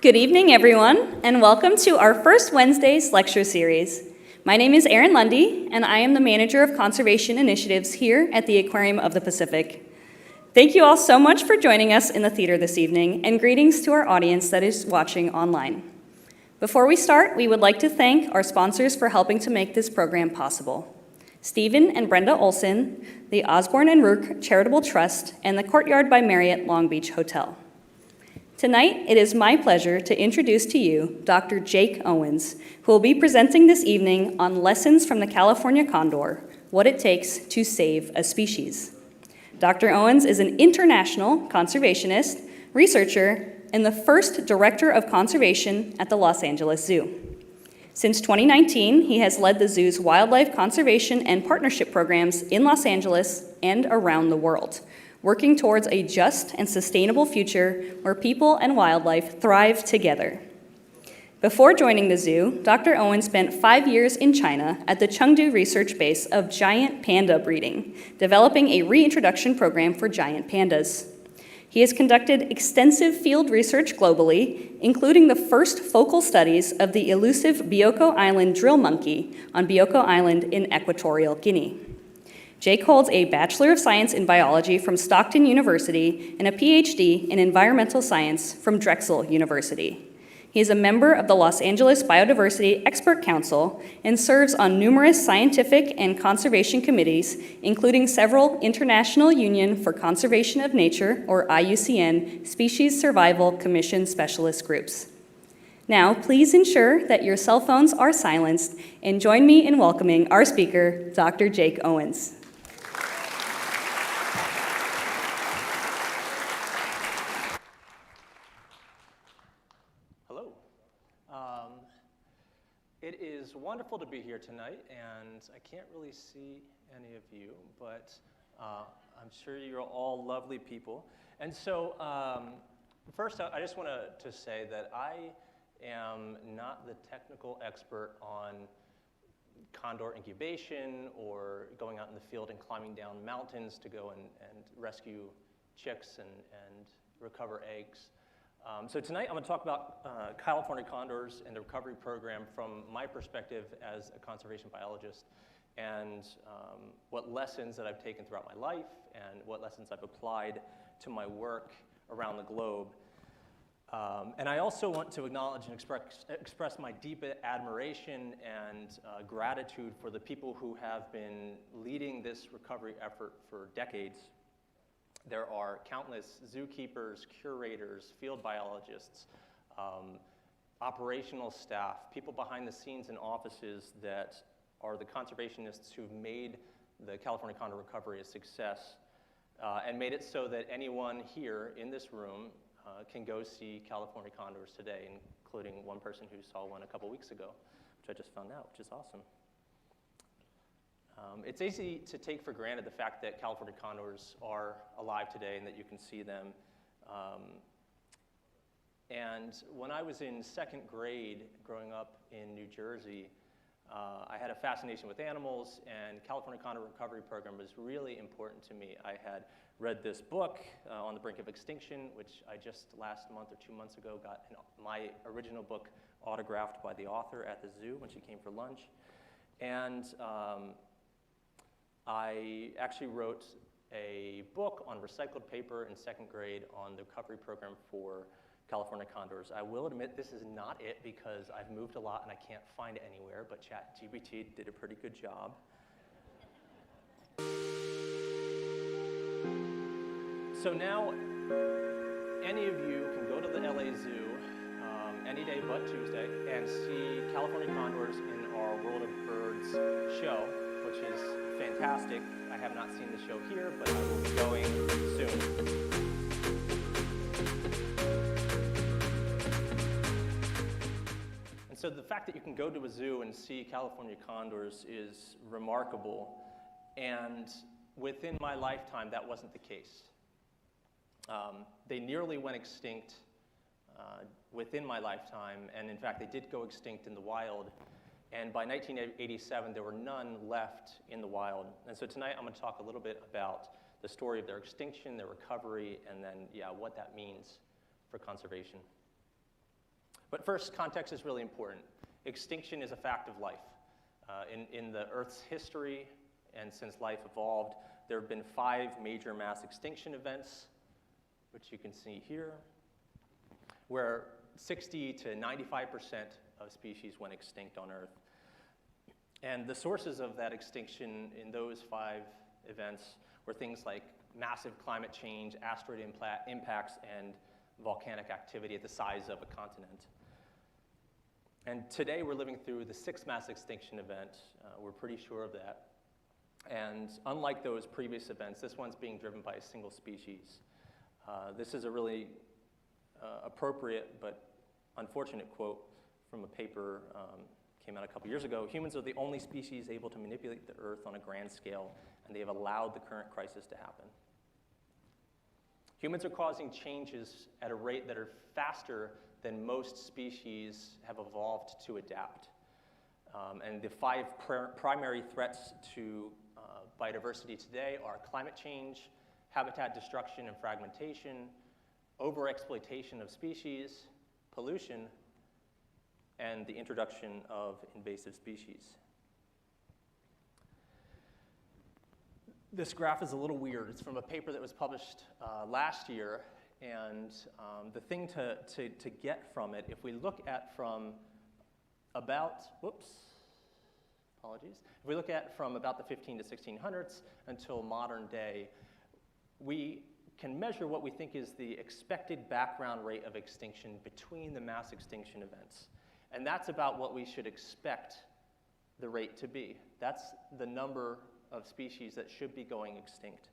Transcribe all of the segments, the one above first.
Good evening, everyone, and welcome to our first Wednesday's lecture series. My name is Erin Lundy, and I am the Manager of Conservation Initiatives here at the Aquarium of the Pacific. Thank you all so much for joining us in the theater this evening, and greetings to our audience that is watching online. Before we start, we would like to thank our sponsors for helping to make this program possible. Stephen and Brenda Olson, the Osborne and Rook Charitable Trust, and the Courtyard by Marriott Long Beach Hotel. Tonight, it is my pleasure to introduce to you Dr. Jake Owens, who will be presenting this evening on lessons from the California condor, what it takes to save a species. Dr. Owens is an international conservationist, researcher, and the first director of conservation at the Los Angeles Zoo. Since 2019, he has led the zoo's wildlife conservation and partnership programs in Los Angeles and around the world, working towards a just and sustainable future where people and wildlife thrive together. Before joining the zoo, Dr. Owens spent 5 years in China at the Chengdu research base of giant panda breeding, developing a reintroduction program for giant pandas. He has conducted extensive field research globally, including the first focal studies of the elusive Bioko Island drill monkey on Bioko Island in Equatorial Guinea. Jake holds a Bachelor of Science in Biology from Stockton University and a PhD in Environmental Science from Drexel University. He is a member of the Los Angeles Biodiversity Expert Council and serves on numerous scientific and conservation committees, including several International Union for Conservation of Nature, or IUCN, Species Survival Commission specialist groups. Now, please ensure that your cell phones are silenced and join me in welcoming our speaker, Dr. Jake Owens. It is wonderful to be here tonight, and I can't really see any of you, but I'm sure you're all lovely people. And so first, I just want to say that I am not the technical expert on condor incubation or going out in the field and climbing down mountains to go and rescue chicks and recover eggs. So tonight I'm going to talk about California condors and the recovery program from my perspective as a conservation biologist, and what lessons that I've taken throughout my life and what lessons I've applied to my work around the globe. And I also want to acknowledge and express my deep admiration and gratitude for the people who have been leading this recovery effort for decades. There are countless zookeepers, curators, field biologists, operational staff, people behind the scenes in offices that are the conservationists who've made the California condor recovery a success and made it so that anyone here in this room can go see California condors today, including one person who saw one a couple weeks ago, which I just found out, which is awesome. It's easy to take for granted the fact that California condors are alive today and that you can see them. And when I was in second grade growing up in New Jersey, I had a fascination with animals, and California Condor Recovery Program was really important to me. I had read this book, On the Brink of Extinction, which I just last month or 2 months ago got my original book autographed by the author at the zoo when she came for lunch. And I actually wrote a book on recycled paper in second grade on the recovery program for California condors. I will admit this is not it because I've moved a lot and I can't find it anywhere, but ChatGPT did a pretty good job. So now, any of you can go to the LA Zoo any day but Tuesday and see California condors in our World of Birds show, which is fantastic. I have not seen the show here, but I will be going soon. And so the fact that you can go to a zoo and see California condors is remarkable, and within my lifetime, that wasn't the case. They nearly went extinct within my lifetime, and in fact, they did go extinct in the wild. And by 1987, there were none left in the wild. And so tonight, I'm going to talk a little bit about the story of their extinction, their recovery, and then, what that means for conservation. But first, context is really important. Extinction is a fact of life. In the Earth's history and since life evolved, there have been 5 major mass extinction events, which you can see here, where 60 to 95% of species went extinct on Earth. And the sources of that extinction in those 5 events were things like massive climate change, asteroid impacts, and volcanic activity at the size of a continent. And today we're living through the 6th mass extinction event. We're pretty sure of that. And unlike those previous events, this one's being driven by a single species. This is a really appropriate but unfortunate quote from a paper came out a couple years ago. Humans are the only species able to manipulate the Earth on a grand scale, and they have allowed the current crisis to happen. Humans are causing changes at a rate that are faster than most species have evolved to adapt. And the 5 primary threats to biodiversity today are climate change, habitat destruction and fragmentation, overexploitation of species, pollution, and the introduction of invasive species. This graph is a little weird. It's from a paper that was published last year, and the thing to get from it, if we look at from about, if we look at from about the 15 to 1600s until modern day, we can measure what we think is the expected background rate of extinction between the mass extinction events. And that's about what we should expect the rate to be. That's the number of species that should be going extinct.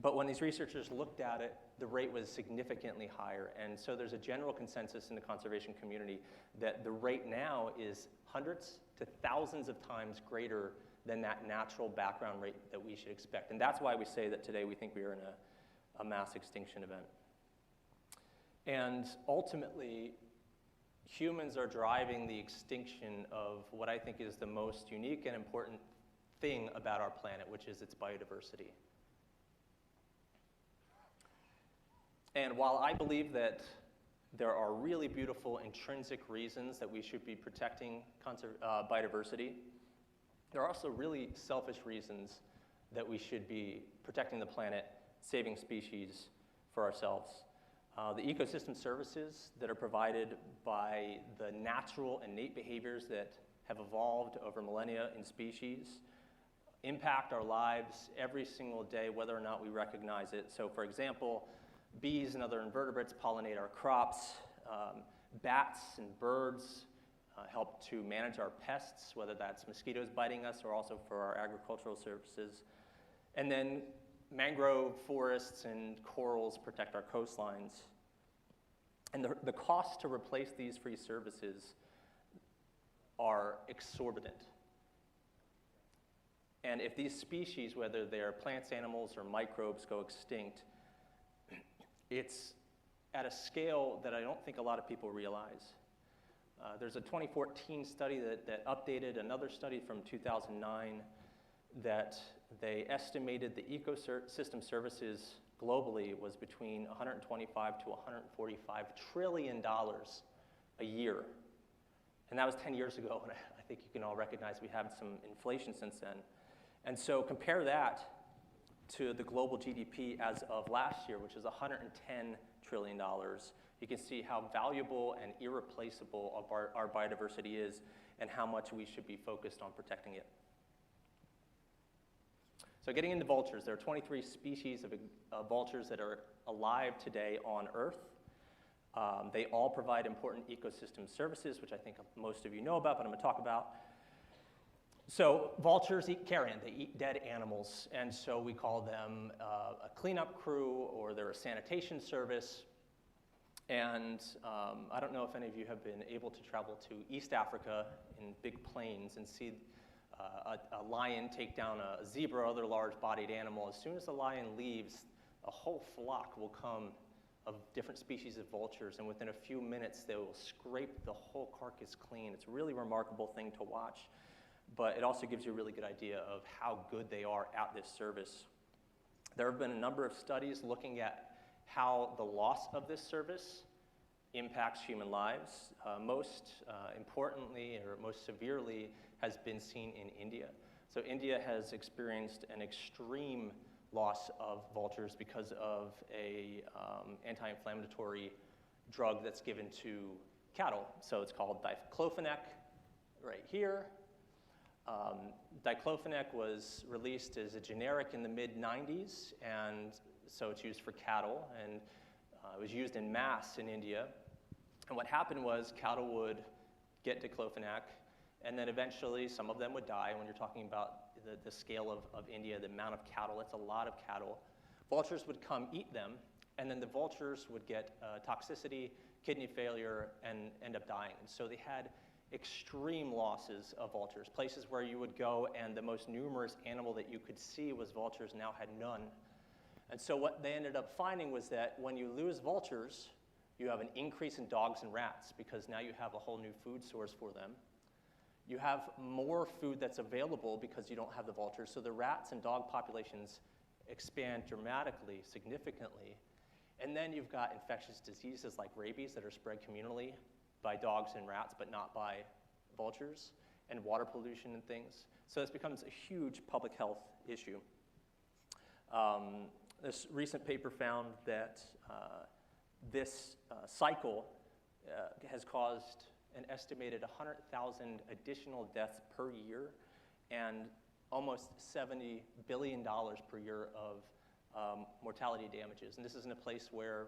But when these researchers looked at it, the rate was significantly higher. And so there's a general consensus in the conservation community that the rate now is hundreds to thousands of times greater than that natural background rate that we should expect. And that's why we say that today we think we are in a mass extinction event. And ultimately, humans are driving the extinction of what I think is the most unique and important thing about our planet, which is its biodiversity. And while I believe that there are really beautiful intrinsic reasons that we should be protecting biodiversity, there are also really selfish reasons that we should be protecting the planet, saving species for ourselves. The ecosystem services that are provided by the natural innate behaviors that have evolved over millennia in species impact our lives every single day, whether or not we recognize it. So for example, bees and other invertebrates pollinate our crops. Bats and birds help to manage our pests, whether that's mosquitoes biting us or also for our agricultural services. And then mangrove forests and corals protect our coastlines. And the costs to replace these free services are exorbitant. And if these species, whether they're plants, animals, or microbes, go extinct, it's at a scale that I don't think a lot of people realize. There's a 2014 study that updated another study from 2009 that they estimated the ecosystem services globally was between $125 to $145 trillion a year. And that was 10 years ago, and I think you can all recognize we have some inflation since then. And so compare that to the global GDP as of last year, which is $110 trillion. You can see how valuable and irreplaceable our biodiversity is and how much we should be focused on protecting it. So getting into vultures, there are 23 species of vultures that are alive today on Earth. They all provide important ecosystem services, which I think most of you know about, but I'm going to talk about. So vultures eat carrion, they eat dead animals, and so we call them a cleanup crew, or they're a sanitation service. And I don't know if any of you have been able to travel to East Africa in big plains and see a lion take down a zebra or other large-bodied animal. As soon as the lion leaves, a whole flock will come of different species of vultures, and within a few minutes, they will scrape the whole carcass clean. It's a really remarkable thing to watch, but it also gives you a really good idea of how good they are at this service. There have been a number of studies looking at how the loss of this service impacts human lives. Most importantly, or most severely, has been seen in India. So India has experienced an extreme loss of vultures because of a anti-inflammatory drug that's given to cattle. So it's called diclofenac right here. Diclofenac was released as a generic in the mid-90s, and so it's used for cattle, and it was used in mass in India. And what happened was cattle would get diclofenac, and then eventually some of them would die. When you're talking about the scale of India, the amount of cattle, it's a lot of cattle. Vultures would come eat them, and then the vultures would get toxicity, kidney failure, and end up dying. And so they had extreme losses of vultures. Places where you would go and the most numerous animal that you could see was vultures now had none. And so what they ended up finding was that when you lose vultures, you have an increase in dogs and rats because now you have a whole new food source for them. You have more food that's available because you don't have the vultures, so the rats and dog populations expand dramatically, significantly. And then you've got infectious diseases like rabies that are spread communally by dogs and rats, but not by vultures, and water pollution and things. So this becomes a huge public health issue. This recent paper found that this cycle has caused an estimated 100,000 additional deaths per year and almost $70 billion per year of mortality damages. And this is in a place where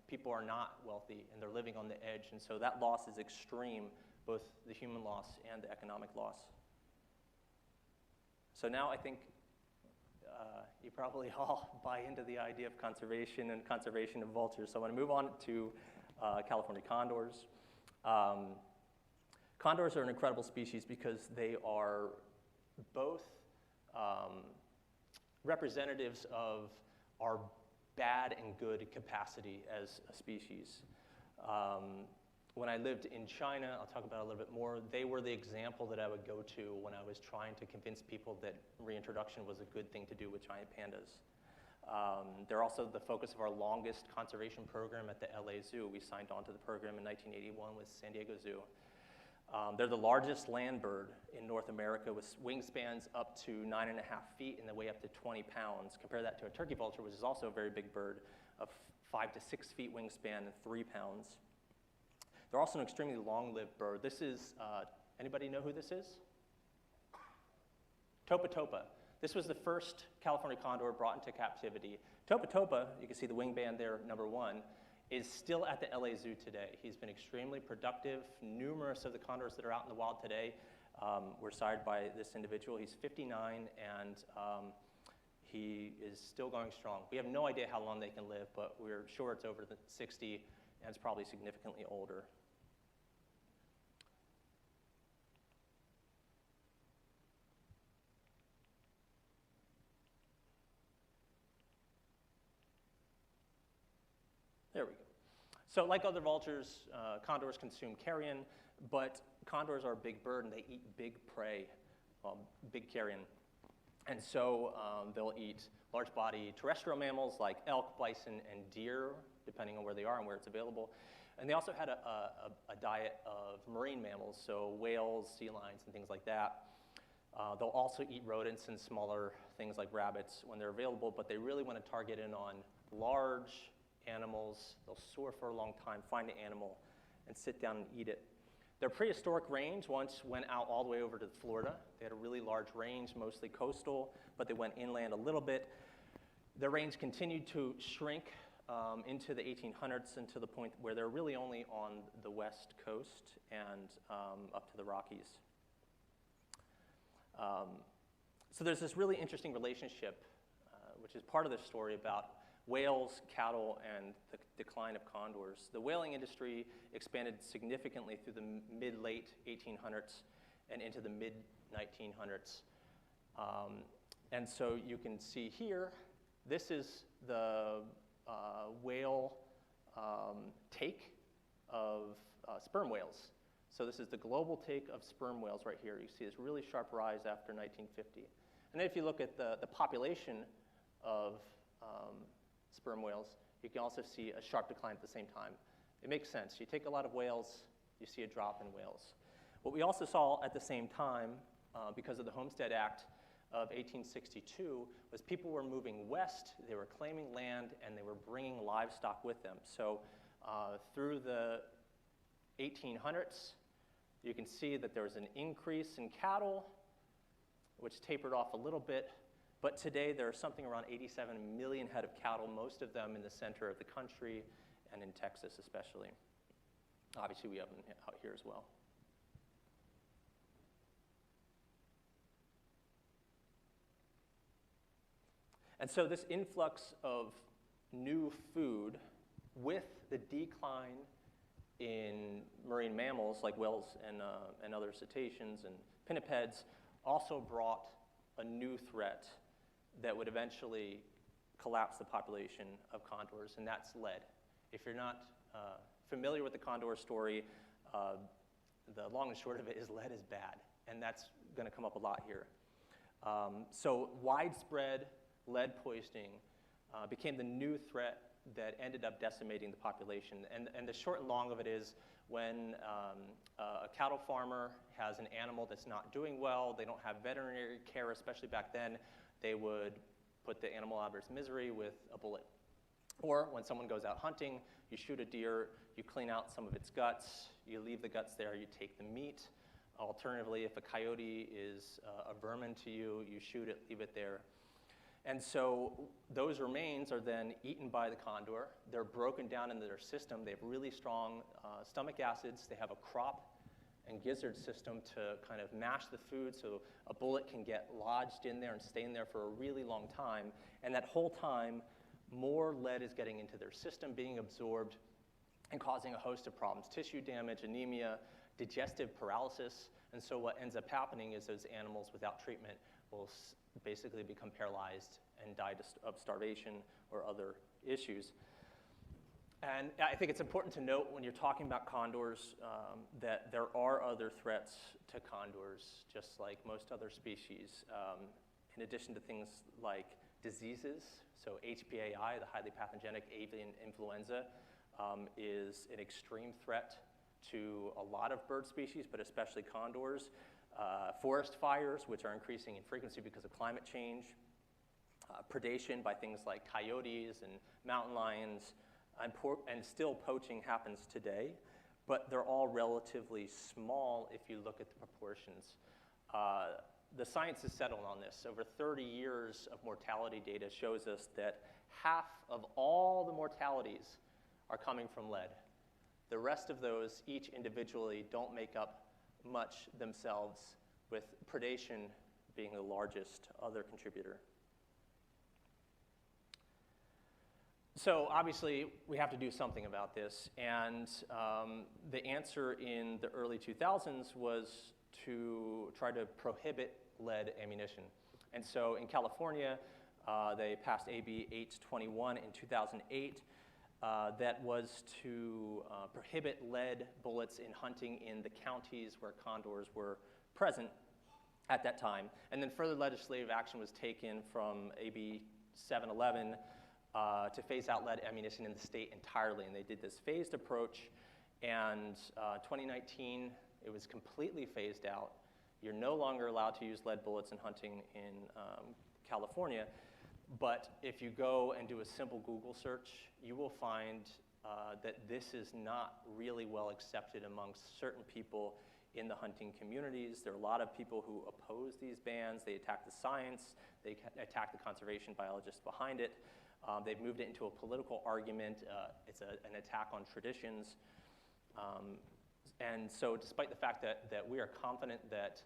people are not wealthy and they're living on the edge, and so that loss is extreme, both the human loss and the economic loss. So now I think you probably all buy into the idea of conservation and conservation of vultures. So I want to move on to California condors. Condors are an incredible species because they are both representatives of our bad and good capacity as a species. When I lived in China, I'll talk about it a little bit more, they were the example that I would go to when I was trying to convince people that reintroduction was a good thing to do with giant pandas. They're also the focus of our longest conservation program at the LA Zoo. We signed on to the program in 1981 with San Diego Zoo. They're the largest land bird in North America with wingspans up to 9.5 feet and they weigh up to 20 pounds. Compare that to a turkey vulture, which is also a very big bird, of 5 to 6 feet wingspan and 3 pounds. They're also an extremely long-lived bird. This is, anybody know who this is? Topa topa. This was the first California condor brought into captivity. Topa topa, you can see the wingband there, number 1, is still at the LA Zoo today. He's been extremely productive. Numerous of the condors that are out in the wild today were sired by this individual. He's 59 and he is still going strong. We have no idea how long they can live, but we're sure it's over the 60 and it's probably significantly older. There we go. So like other vultures, condors consume carrion, but condors are a big bird and they eat big prey, big carrion. And so they'll eat large body terrestrial mammals like elk, bison, and deer, depending on where they are and where it's available. And they also had a diet of marine mammals, so whales, sea lions, and things like that. They'll also eat rodents and smaller things like rabbits when they're available, but they really want to target in on large animals. They'll soar for a long time, find an animal, and sit down and eat it. Their prehistoric range once went out all the way over to Florida. They had a really large range, mostly coastal, but they went inland a little bit. Their range continued to shrink into the 1800s and to the point where they're really only on the west coast and up to the Rockies. So there's this really interesting relationship, which is part of the story about whales, cattle, and the decline of condors. The whaling industry expanded significantly through the mid-late 1800s and into the mid-1900s. And so you can see here, this is the whale take of sperm whales. So this is the global take of sperm whales right here. You see this really sharp rise after 1950. And then if you look at the population of sperm whales, you can also see a sharp decline at the same time. It makes sense. You take a lot of whales, you see a drop in whales. What we also saw at the same time, because of the Homestead Act of 1862, was people were moving west, they were claiming land, and they were bringing livestock with them. So through the 1800s, you can see that there was an increase in cattle, which tapered off a little bit, but today there are something around 87 million head of cattle, most of them in the center of the country and in Texas especially. Obviously, we have them out here as well. And so this influx of new food with the decline in marine mammals like whales and other cetaceans and pinnipeds also brought a new threat that would eventually collapse the population of condors, and that's lead. If you're not familiar with the condor story, the long and short of it is lead is bad, and that's going to come up a lot here. So widespread lead poisoning became the new threat that ended up decimating the population. And the short and long of it is when a cattle farmer has an animal that's not doing well, they don't have veterinary care, especially back then, they would put the animal out of its misery with a bullet. Or when someone goes out hunting, you shoot a deer, you clean out some of its guts, you leave the guts there, you take the meat. Alternatively, if a coyote is a vermin to you, you shoot it, leave it there. And so those remains are then eaten by the condor. They're broken down into their system. They have really strong stomach acids. They have a crop and gizzard system to kind of mash the food so a bullet can get lodged in there and stay in there for a really long time. And that whole time, more lead is getting into their system, being absorbed, and causing a host of problems: tissue damage, anemia, digestive paralysis. And so what ends up happening is those animals without treatment will basically become paralyzed and die of starvation or other issues. And I think it's important to note when you're talking about condors that there are other threats to condors, just like most other species, in addition to things like diseases. So HPAI, the highly pathogenic avian influenza, is an extreme threat to a lot of bird species, but especially condors. Forest fires, which are increasing in frequency because of climate change. Predation by things like coyotes and mountain lions, and still poaching happens today, but they're all relatively small if you look at the proportions. The science is settled on this. Over 30 years of mortality data shows us that half of all the mortalities are coming from lead. The rest of those, each individually, don't make up much themselves, with predation being the largest other contributor. So obviously, we have to do something about this, and the answer in the early 2000s was to try to prohibit lead ammunition. And so in California, they passed AB 821 in 2008 that was to prohibit lead bullets in hunting in the counties where condors were present at that time. And then further legislative action was taken from AB 711 to phase out lead ammunition in the state entirely. And they did this phased approach, and 2019, it was completely phased out. You're no longer allowed to use lead bullets in hunting in California. But if you go and do a simple Google search, you will find that this is not really well accepted amongst certain people in the hunting communities. There are a lot of people who oppose these bans. They attack the science. They attack the conservation biologists behind it. They've moved it into a political argument. It's an attack on traditions. And so despite the fact that we are confident that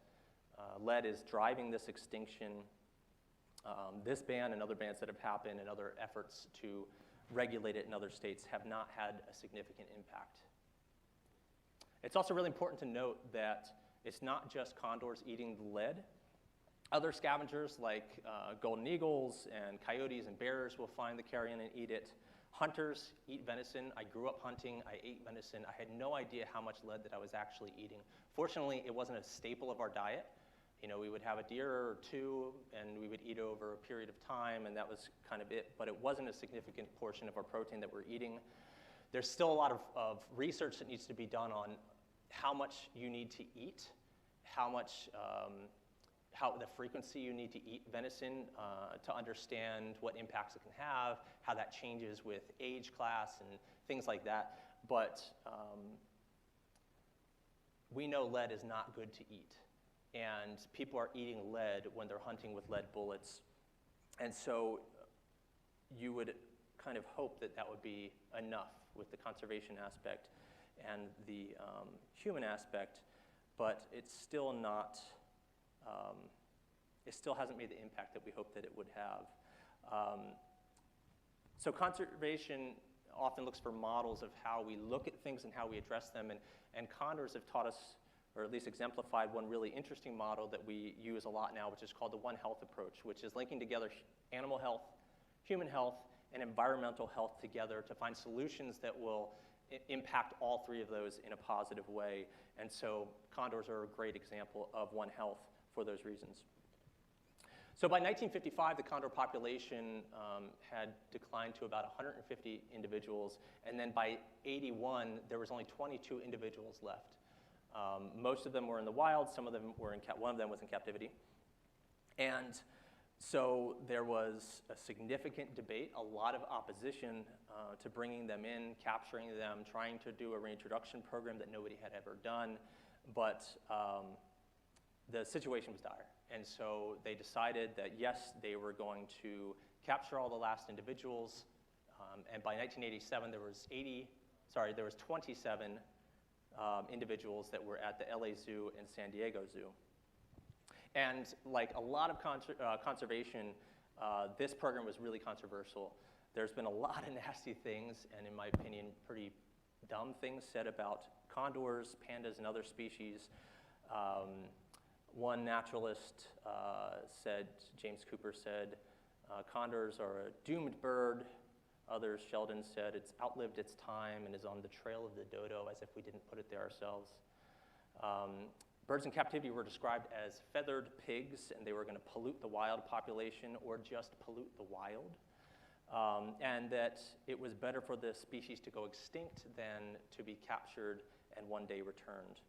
lead is driving this extinction, this ban and other bans that have happened and other efforts to regulate it in other states have not had a significant impact. It's also really important to note that it's not just condors eating the lead. Other scavengers like golden eagles and coyotes and bears will find the carrion and eat it. Hunters eat venison. I grew up hunting. I ate venison. I had no idea how much lead that I was actually eating. Fortunately, it wasn't a staple of our diet. You know, we would have a deer or two, and we would eat over a period of time, and that was kind of it. But it wasn't a significant portion of our protein that we're eating. There's still a lot of research that needs to be done on how much you need to eat, how the frequency you need to eat venison to understand what impacts it can have, how that changes with age class and things like that. But we know lead is not good to eat. And people are eating lead when they're hunting with lead bullets. And so you would kind of hope that that would be enough with the conservation aspect and the human aspect, but it's still not, it still hasn't made the impact that we hope that it would have. So conservation often looks for models of how we look at things and how we address them, and condors have taught us, or at least exemplified, one really interesting model that we use a lot now, which is called the One Health approach, which is linking together animal health, human health, and environmental health together to find solutions that will impact all three of those in a positive way. And so condors are a great example of One Health for those reasons. So by 1955, the condor population had declined to about 150 individuals, and then by 81, there was only 22 individuals left. Most of them were in the wild, some of them were one of them was in captivity. And so there was a significant debate, a lot of opposition to bringing them in, capturing them, trying to do a reintroduction program that nobody had ever done, but the situation was dire. And so they decided that yes, they were going to capture all the last individuals, and by 1987 there was 27 individuals that were at the LA Zoo and San Diego Zoo. And like a lot of conservation, this program was really controversial. There's been a lot of nasty things, and in my opinion, pretty dumb things said about condors, pandas, and other species. One naturalist said, James Cooper said, condors are a doomed bird. Others, Sheldon said, it's outlived its time and is on the trail of the dodo, as if we didn't put it there ourselves. Birds in captivity were described as feathered pigs, and they were going to pollute the wild population or just pollute the wild, and that it was better for the species to go extinct than to be captured and one day returned.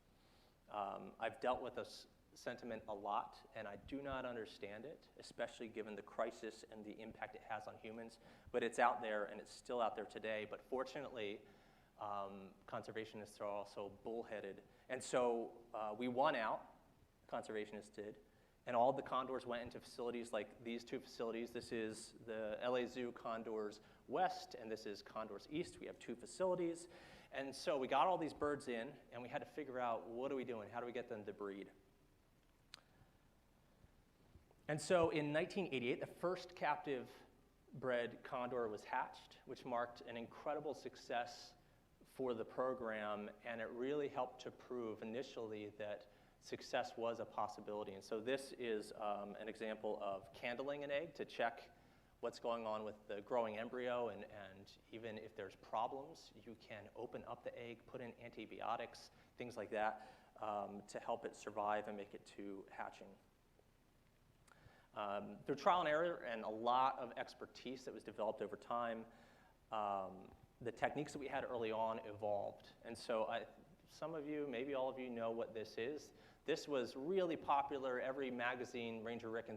I've dealt with this sentiment a lot, and I do not understand it, especially given the crisis and the impact it has on humans, but it's out there, and it's still out there today. But fortunately, conservationists are also bullheaded. And so we won out, conservationists did, and all the condors went into facilities like these two facilities. This is the LA Zoo Condors West, and this is Condors East. We have two facilities. And so we got all these birds in, and we had to figure out, what are we doing? How do we get them to breed? And so in 1988, the first captive bred condor was hatched, which marked an incredible success for the program, and it really helped to prove initially that success was a possibility. And so this is an example of candling an egg to check what's going on with the growing embryo, and even if there's problems, you can open up the egg, put in antibiotics, things like that, to help it survive and make it to hatching. Through trial and error and a lot of expertise that was developed over time, the techniques that we had early on evolved. And so some of you, maybe all of you, know what this is. This was really popular. Every magazine, Ranger Rick,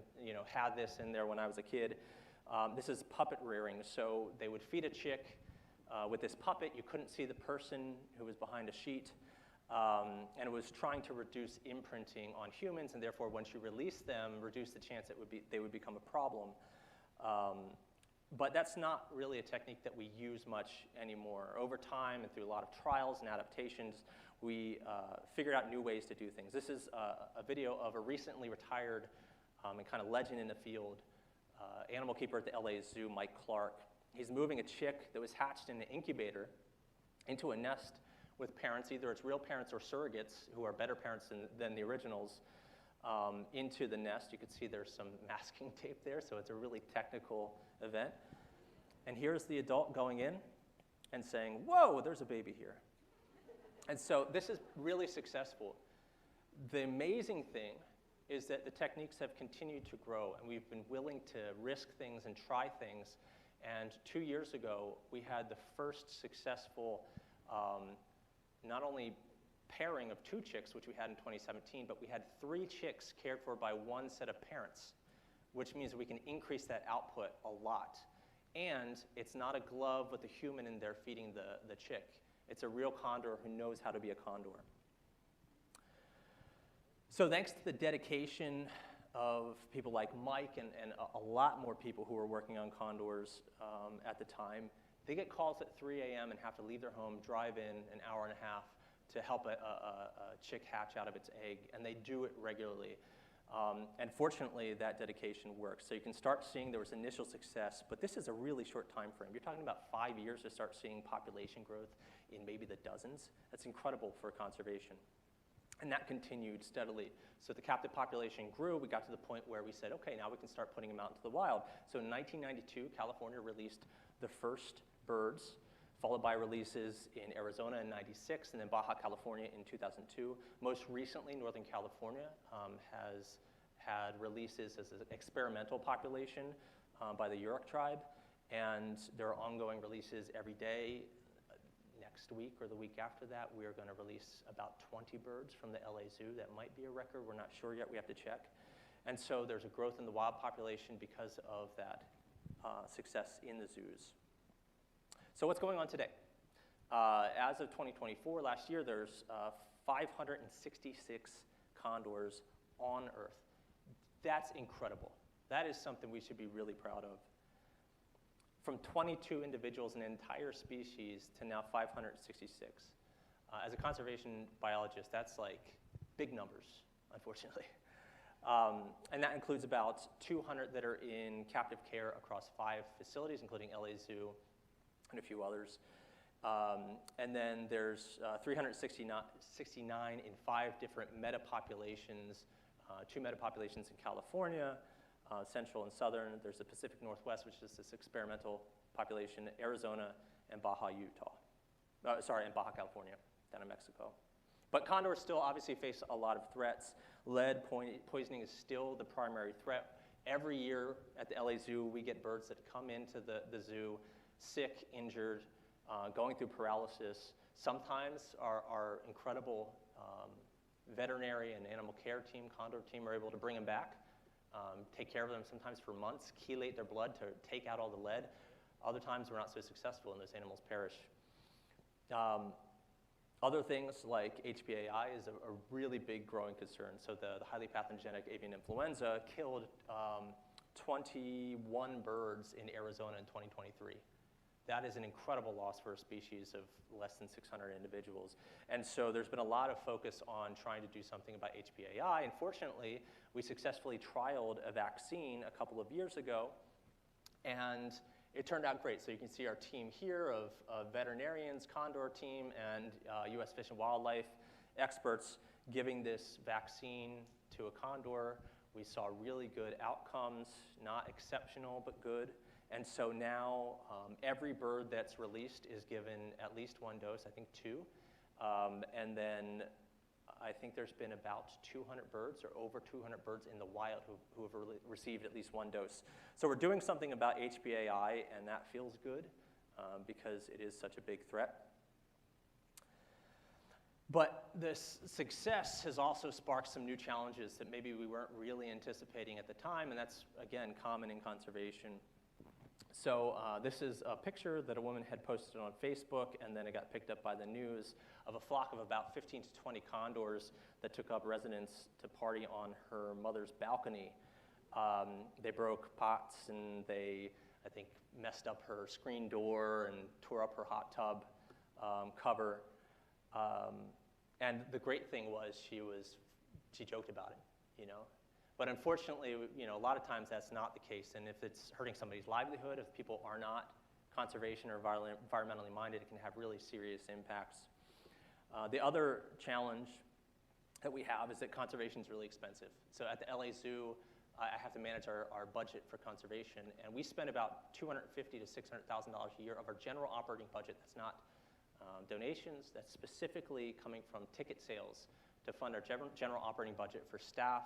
had this in there when I was a kid. This is puppet rearing. So they would feed a chick with this puppet. You couldn't see the person who was behind a sheet. And it was trying to reduce imprinting on humans, and therefore, once you release them, reduce the chance they would become a problem. But that's not really a technique that we use much anymore. Over time, and through a lot of trials and adaptations, we figured out new ways to do things. This is a video of a recently retired and kind of legend in the field animal keeper at the LA Zoo, Mike Clark. He's moving a chick that was hatched in an incubator into a nest with parents, either it's real parents or surrogates who are better parents than the originals, into the nest. You can see there's some masking tape there, so it's a really technical event. And here's the adult going in and saying, whoa, there's a baby here. And so this is really successful. The amazing thing is that the techniques have continued to grow, and we've been willing to risk things and try things, And 2 years ago, we had the first successful, not only pairing of 2 chicks, which we had in 2017, but we had 3 chicks cared for by 1 set of parents, which means we can increase that output a lot. And it's not a glove with a human in there feeding the chick. It's a real condor who knows how to be a condor. So thanks to the dedication of people like Mike and a lot more people who were working on condors at the time, they get calls at 3 a.m. and have to leave their home, drive in an hour and a half to help a chick hatch out of its egg, and they do it regularly. And fortunately, that dedication works. So you can start seeing there was initial success, but this is a really short time frame. You're talking about 5 years to start seeing population growth in maybe the dozens. That's incredible for conservation. And that continued steadily. So the captive population grew. We got to the point where we said, okay, now we can start putting them out into the wild. So in 1992, California released the first birds, followed by releases in Arizona in 96, and then Baja California in 2002. Most recently, Northern California has had releases as an experimental population by the Yurok tribe, and there are ongoing releases every day. Next week or the week after that, we are going to release about 20 birds from the LA Zoo. That might be a record. We're not sure yet. We have to check. And so there's a growth in the wild population because of that success in the zoos. So what's going on today? As of 2024, last year, there's 566 condors on Earth. That's incredible. That is something we should be really proud of. From 22 individuals in an entire species to now 566. As a conservation biologist, that's like big numbers, unfortunately. And that includes about 200 that are in captive care across 5 facilities, including LA Zoo and a few others. And then there's 369 in 5 different metapopulations, 2 metapopulations in California, Central and Southern. There's the Pacific Northwest, which is this experimental population, Arizona, and Baja California, down in Mexico. But condors still obviously face a lot of threats. Lead poisoning is still the primary threat. Every year at the LA Zoo, we get birds that come into the zoo sick, injured, going through paralysis. Sometimes our incredible veterinary and animal care team, condor team, are able to bring them back. Take care of them sometimes for months, chelate their blood to take out all the lead. Other times we're not so successful and those animals perish. Other things like HPAI is a really big growing concern. So the highly pathogenic avian influenza killed 21 birds in Arizona in 2023. That is an incredible loss for a species of less than 600 individuals. And so there's been a lot of focus on trying to do something about HPAI. And fortunately, we successfully trialed a vaccine a couple of years ago, and it turned out great. So you can see our team here of veterinarians, condor team, and U.S. Fish and Wildlife experts giving this vaccine to a condor. We saw really good outcomes, not exceptional, but good. And so now every bird that's released is given at least 1 dose, I think 2. And then I think there's been about 200 birds or over 200 birds in the wild who have received at least 1 dose. So we're doing something about HPAI, and that feels good because it is such a big threat. But this success has also sparked some new challenges that maybe we weren't really anticipating at the time, and that's, again, common in conservation. So this is a picture that a woman had posted on Facebook, and then it got picked up by the news, of a flock of about 15 to 20 condors that took up residence to party on her mother's balcony. They broke pots, and they, I think, messed up her screen door and tore up her hot tub cover. And the great thing was she joked about it, you know. But unfortunately, you know, a lot of times that's not the case. And if it's hurting somebody's livelihood, if people are not conservation or environmentally minded, it can have really serious impacts. The other challenge that we have is that conservation is really expensive. So at the LA Zoo, I have to manage our budget for conservation, and we spend about $250,000 to $600,000 a year of our general operating budget. That's not donations. That's specifically coming from ticket sales to fund our general operating budget for staff,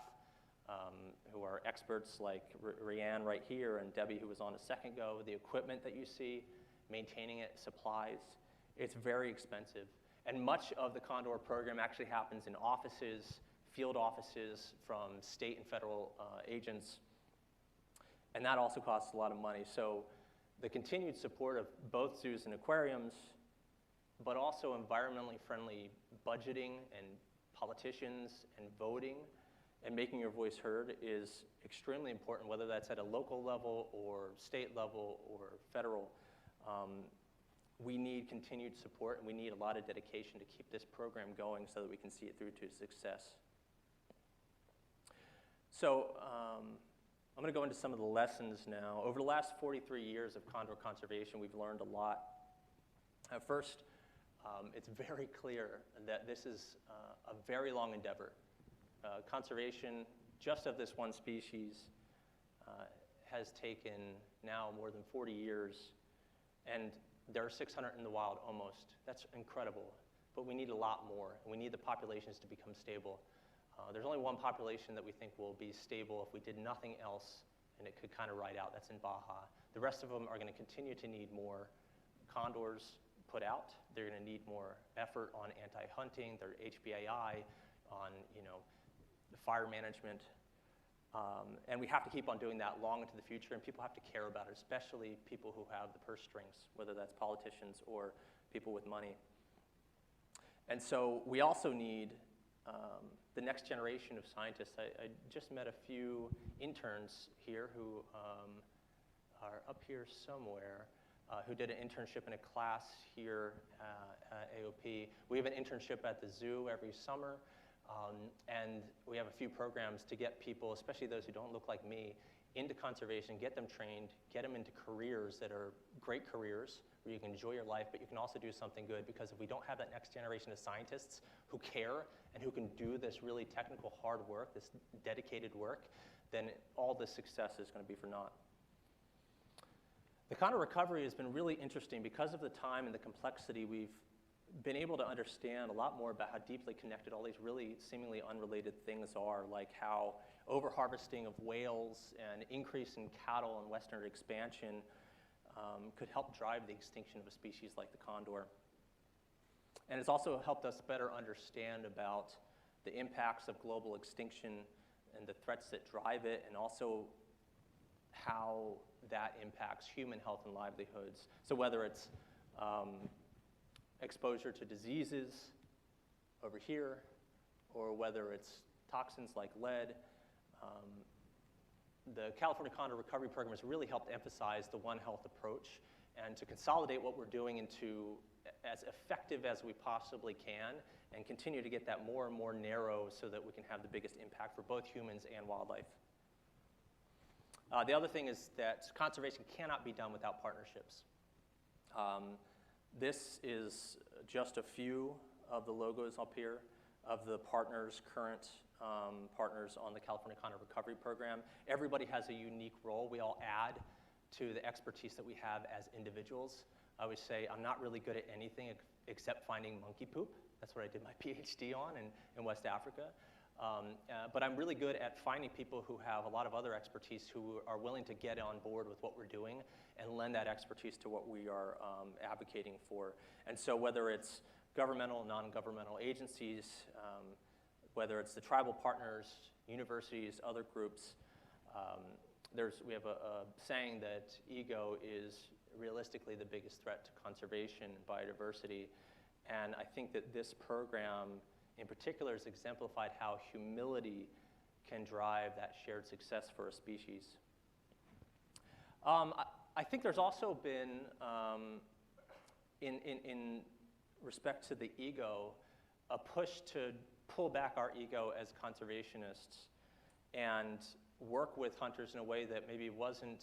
who are experts like Rianne right here and Debbie who was on a second ago, the equipment that you see, maintaining it, supplies. It's very expensive. And much of the Condor program actually happens in offices, field offices from state and federal agents. And that also costs a lot of money. So the continued support of both zoos and aquariums, but also environmentally friendly budgeting and politicians and voting and making your voice heard is extremely important, whether that's at a local level or state level or federal. We need continued support, and we need a lot of dedication to keep this program going so that we can see it through to success. So I'm going to go into some of the lessons now. Over the last 43 years of condor conservation, we've learned a lot. First, it's very clear that this is a very long endeavor. Conservation just of this one species has taken now more than 40 years, and there are 600 in the wild almost. That's incredible, but we need a lot more, and we need the populations to become stable. There's only one population that we think will be stable if we did nothing else, and it could kind of ride out. That's in Baja. The rest of them are going to continue to need more condors put out. They're going to need more effort on anti-hunting, their HBAI, on fire management. And we have to keep on doing that long into the future, and people have to care about it, especially people who have the purse strings, whether that's politicians or people with money. And so we also need the next generation of scientists. I just met a few interns here who are up here somewhere, who did an internship in a class here at AOP. We have an internship at the zoo every summer. And we have a few programs to get people, especially those who don't look like me, into conservation, get them trained, get them into careers that are great careers where you can enjoy your life, but you can also do something good, because if we don't have that next generation of scientists who care and who can do this really technical, hard work, this dedicated work, then all this success is going to be for naught. The condor recovery has been really interesting because of the time and the complexity. We've been able to understand a lot more about how deeply connected all these really seemingly unrelated things are, like how overharvesting of whales and increase in cattle and western expansion could help drive the extinction of a species like the condor. And it's also helped us better understand about the impacts of global extinction and the threats that drive it, and also how that impacts human health and livelihoods. So whether it's exposure to diseases over here, or whether it's toxins like lead. The California Condor Recovery Program has really helped emphasize the One Health approach and to consolidate what we're doing into as effective as we possibly can, and continue to get that more and more narrow so that we can have the biggest impact for both humans and wildlife. The other thing is that conservation cannot be done without partnerships. This is just a few of the logos up here of the partners, current partners on the California Condor Recovery Program. Everybody has a unique role. We all add to the expertise that we have as individuals. I would say I'm not really good at anything except finding monkey poop. That's what I did my PhD on in West Africa. But I'm really good at finding people who have a lot of other expertise, who are willing to get on board with what we're doing and lend that expertise to what we are advocating for. And so whether it's governmental, non-governmental agencies, whether it's the tribal partners, universities, other groups, we have a saying that ego is realistically the biggest threat to conservation and biodiversity. And I think that this program in particular has exemplified how humility can drive that shared success for a species. I think there's also been, in respect to the ego, a push to pull back our ego as conservationists and work with hunters in a way that maybe wasn't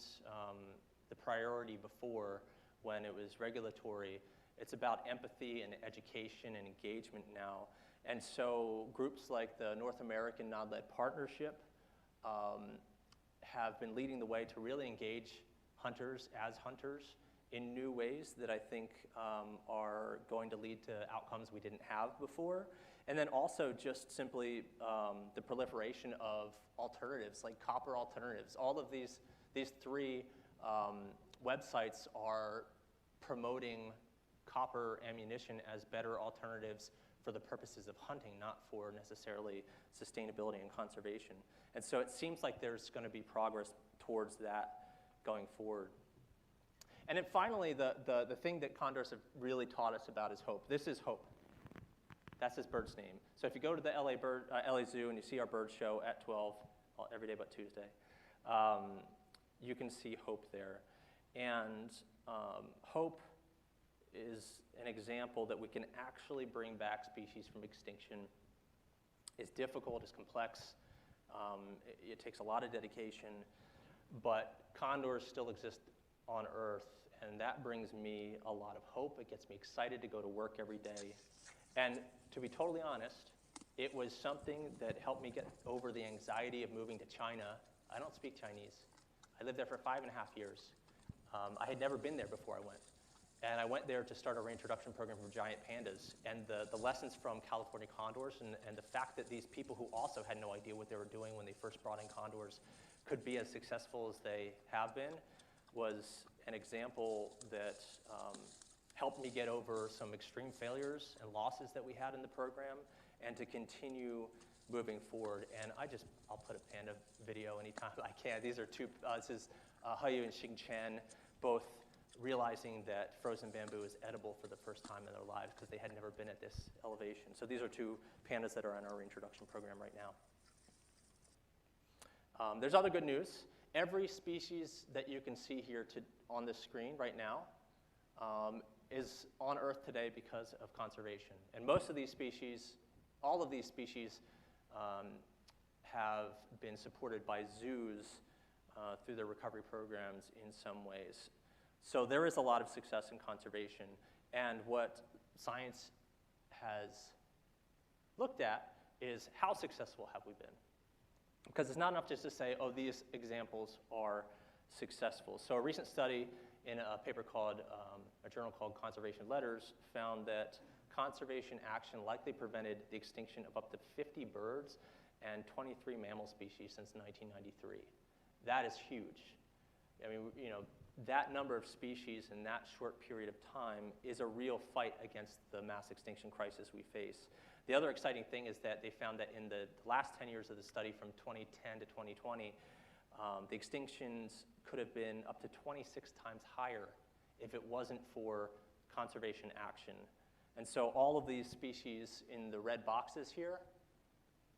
the priority before when it was regulatory. It's about empathy and education and engagement now. And so groups like the North American Non-Lead Partnership have been leading the way to really engage hunters as hunters in new ways that I think are going to lead to outcomes we didn't have before. And then also just simply the proliferation of alternatives, like copper alternatives. All of these three websites are promoting copper ammunition as better alternatives for the purposes of hunting, not for necessarily sustainability and conservation. And so it seems like there's going to be progress towards that going forward. And then finally, the thing that condors have really taught us about is hope. This is Hope. That's this bird's name. So if you go to the LA Zoo and you see our bird show at 12, every day but Tuesday, you can see Hope there. And Hope is an example that we can actually bring back species from extinction. It's difficult, it's complex, it takes a lot of dedication, but condors still exist on Earth, and that brings me a lot of hope. It gets me excited to go to work every day. And to be totally honest, it was something that helped me get over the anxiety of moving to China. I don't speak Chinese. I lived there for 5.5 years. I had never been there before I went. And I went there to start a reintroduction program for giant pandas. And the lessons from California condors and the fact that these people who also had no idea what they were doing when they first brought in condors could be as successful as they have been was an example that helped me get over some extreme failures and losses that we had in the program and to continue moving forward. And I'll put a panda video anytime I can. These are two, this is Hayu and Xing Chen, both realizing that frozen bamboo is edible for the first time in their lives because they had never been at this elevation. So these are two pandas that are in our reintroduction program right now. There's other good news. Every species that you can see here on this screen right now is on Earth today because of conservation. And most of these species, all of these species have been supported by zoos through their recovery programs in some ways. So there is a lot of success in conservation. And what science has looked at is how successful have we been? Because it's not enough just to say, oh, these examples are successful. So a recent study in a paper called, a journal called Conservation Letters found that conservation action likely prevented the extinction of up to 50 birds and 23 mammal species since 1993. That is huge. I mean, you know, that number of species in that short period of time is a real fight against the mass extinction crisis we face. The other exciting thing is that they found that in the last 10 years of the study, from 2010 to 2020, the extinctions could have been up to 26 times higher if it wasn't for conservation action. And so all of these species in the red boxes here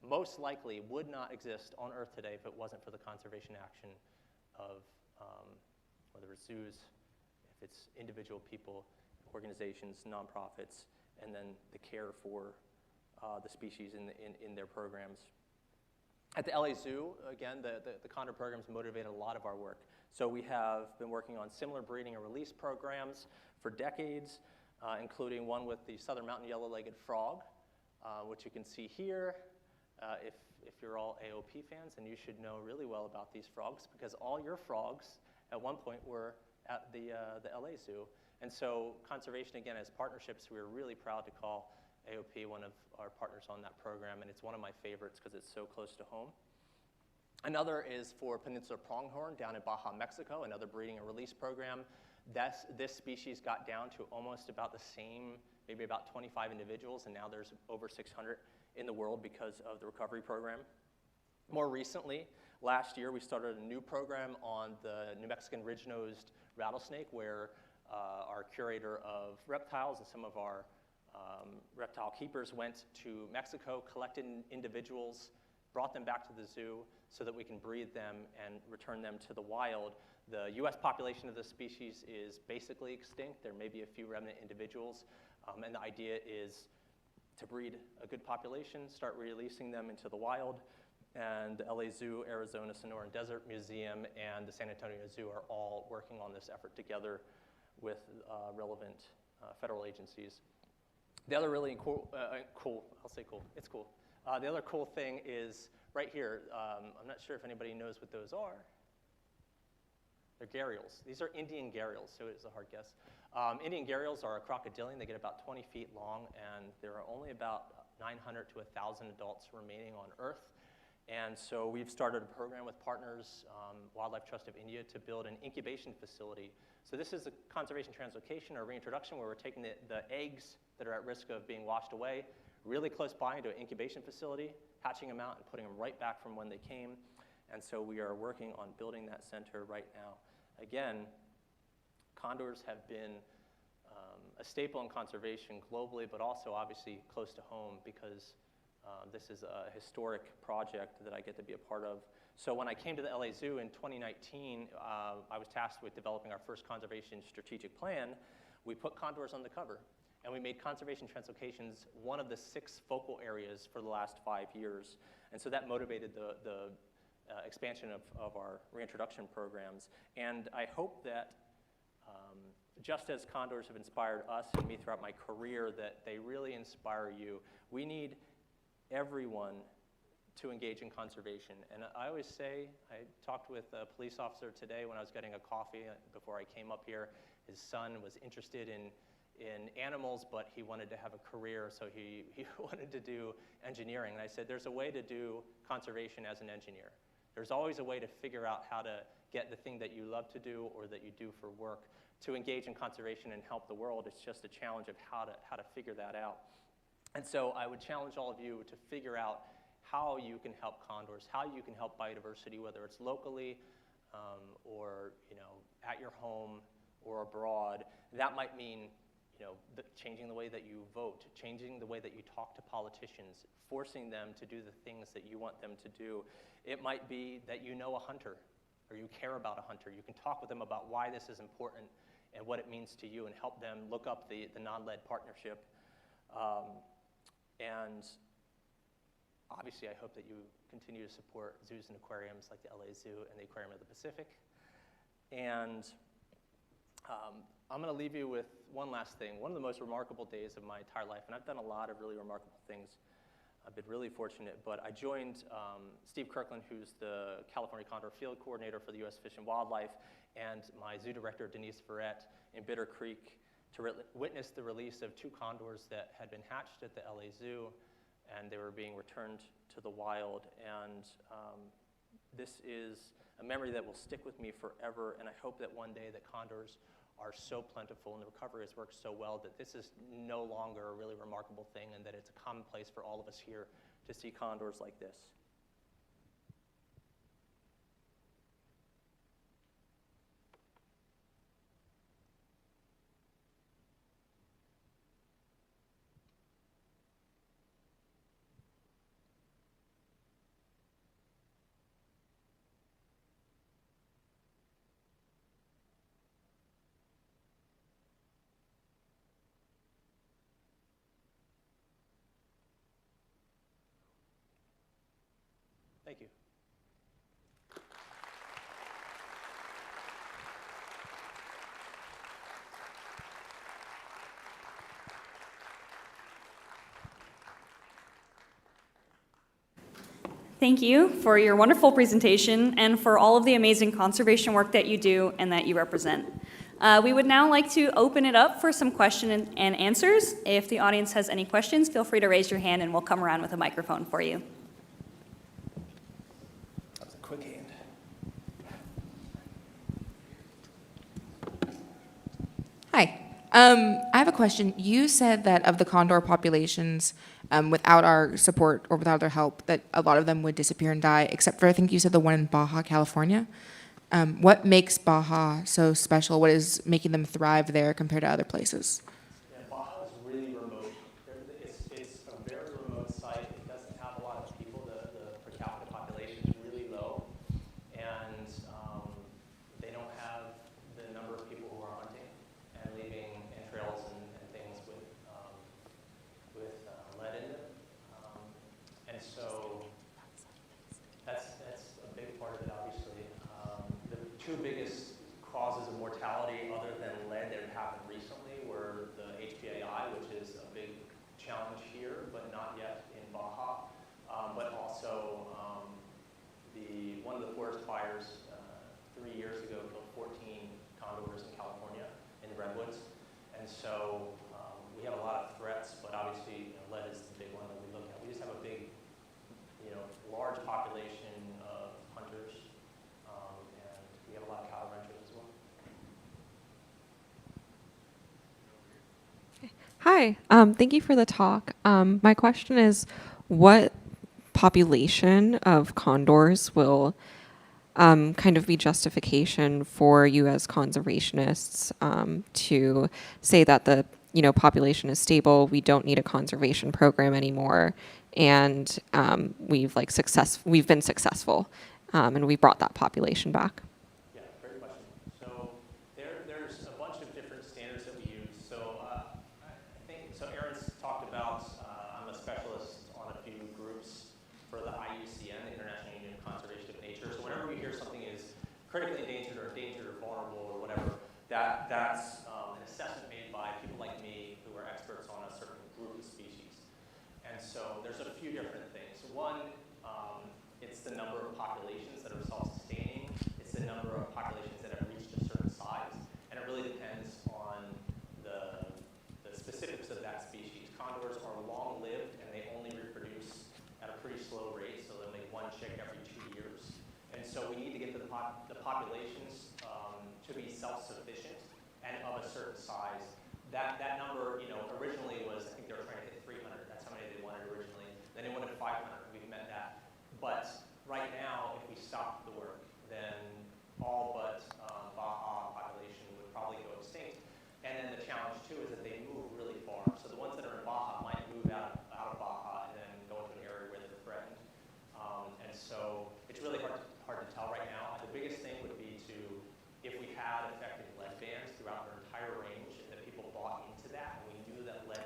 most likely would not exist on Earth today if it wasn't for the conservation action of whether it's zoos, if it's individual people, organizations, nonprofits, and then the care for the species in their programs. At the LA Zoo, again, the Condor programs motivated a lot of our work. So we have been working on similar breeding and release programs for decades, including one with the southern mountain yellow-legged frog, which you can see here. If you're all AOP fans, then you should know really well about these frogs because all your frogs at one point were at the LA Zoo. And so conservation, again, as partnerships, we're really proud to call AOP one of our partners on that program, and it's one of my favorites because it's so close to home. Another is for peninsular pronghorn down in Baja, Mexico, another breeding and release program. This species got down to almost about the same, maybe about 25 individuals, and now there's over 600 in the world because of the recovery program. More recently, last year, we started a new program on the New Mexican ridge-nosed rattlesnake where our curator of reptiles and some of our reptile keepers went to Mexico, collected individuals, brought them back to the zoo so that we can breed them and return them to the wild. The US population of this species is basically extinct. There may be a few remnant individuals, and the idea is to breed a good population, start releasing them into the wild, and the LA Zoo, Arizona Sonoran Desert Museum, and the San Antonio Zoo are all working on this effort together with relevant federal agencies. The other really cool, it's cool. The other cool thing is right here. I'm not sure if anybody knows what those are. They're gharials. These are Indian gharials, so it's a hard guess. Indian gharials are a crocodilian. They get about 20 feet long, and there are only about 900 to 1,000 adults remaining on Earth. And so we've started a program with partners, Wildlife Trust of India, to build an incubation facility. So this is a conservation translocation or reintroduction where we're taking the eggs that are at risk of being washed away really close by into an incubation facility, hatching them out and putting them right back from when they came. And so we are working on building that center right now. Again, condors have been a staple in conservation globally, but also obviously close to home because this is a historic project that I get to be a part of. So when I came to the LA Zoo in 2019, I was tasked with developing our first conservation strategic plan. We put condors on the cover, and we made conservation translocations one of the 6 focal areas for the last 5 years. And so that motivated the expansion of our reintroduction programs. And I hope that just as condors have inspired us and me throughout my career, that they really inspire you. We need everyone to engage in conservation. And I always say, I talked with a police officer today when I was getting a coffee before I came up here. His son was interested in animals, but he wanted to have a career, so he wanted to do engineering. And I said, there's a way to do conservation as an engineer. There's always a way to figure out how to get the thing that you love to do or that you do for work to engage in conservation and help the world. It's just a challenge of how to figure that out. And so I would challenge all of you to figure out how you can help condors, how you can help biodiversity, whether it's locally or at your home or abroad. That might mean changing the way that you vote, changing the way that you talk to politicians, forcing them to do the things that you want them to do. It might be that you know a hunter or you care about a hunter. You can talk with them about why this is important and what it means to you and help them look up the non-lead partnership. And obviously, I hope that you continue to support zoos and aquariums like the LA Zoo and the Aquarium of the Pacific. And I'm going to leave you with one last thing. One of the most remarkable days of my entire life, and I've done a lot of really remarkable things. I've been really fortunate, but I joined Steve Kirkland, who's the California Condor Field Coordinator for the U.S. Fish and Wildlife, and my zoo director, Denise Verrett, in Bitter Creek to witness the release of 2 condors that had been hatched at the LA Zoo, and they were being returned to the wild. And this is a memory that will stick with me forever, and I hope that one day that condors are so plentiful and the recovery has worked so well that this is no longer a really remarkable thing and that it's a commonplace for all of us here to see condors like this. Thank you. Thank you for your wonderful presentation and for all of the amazing conservation work that you do and that you represent. We would now like to open it up for some questions and answers. If the audience has any questions, feel free to raise your hand and we'll come around with a microphone for you. That was a quick hand. Hi. I have a question. You said that of the condor populations, without our support or without their help, that a lot of them would disappear and die, except for, I think you said the one in Baja, California. What makes Baja so special? What is making them thrive there compared to other places? Yeah, Baja is really remote. It's a very remote site. It doesn't have a lot of people. The per capita population is really low. And they don't have the number of people who are hunting and leaving entrails and things with lead in them. And so that's a big part of it, obviously. The 2 biggest causes of mortality other than lead that have happened recently were the HPAI, which is a big challenge here, but not yet in Baja, but also one of the forest fires 3 years ago killed 14 condors in California in the redwoods. And so we have a lot of threats, but obviously lead is the big one that we look at. We just have a big, large population of hunters, and we have a lot of cattle ranchers as well. Hi, thank you for the talk. My question is, what population of condors will kind of be justification for you as conservationists to say that the population is stable, we don't need a conservation program anymore, and we've been successful, and we brought that population back? Yeah, great question. So there's a bunch of different standards that we use. So I think, so Aaron's talked about, I'm a specialist on a few groups for the IUCN, the International Union of Conservation of Nature. So whenever you hear something is critically endangered or endangered or vulnerable or whatever, that's an assessment made by people like me who are experts on a certain group of species. And so there's a few different things. One, it's the number of populations that are self-sustaining. It's the number of populations that have reached a certain size. And it really depends on the specifics of that species. Condors are long-lived, and they only reproduce at a pretty slow rate, so they'll make one chick every 2 years. And so we need to get the populations to be self-sufficient and of a certain size. That number, originally was, I think they were trying to hit 300. That's how many they wanted originally. Then they wanted 500. We've met that. But right now, if we stopped the work, then all but Baja population would probably go extinct. And then the challenge too is that they move really far. So the ones that are in Baja might move out of Baja and then go into an area where they're threatened. And so it's really hard to tell right now. The biggest thing would be if we had effective lead bans throughout their entire range, and that people bought into that, and we knew that lead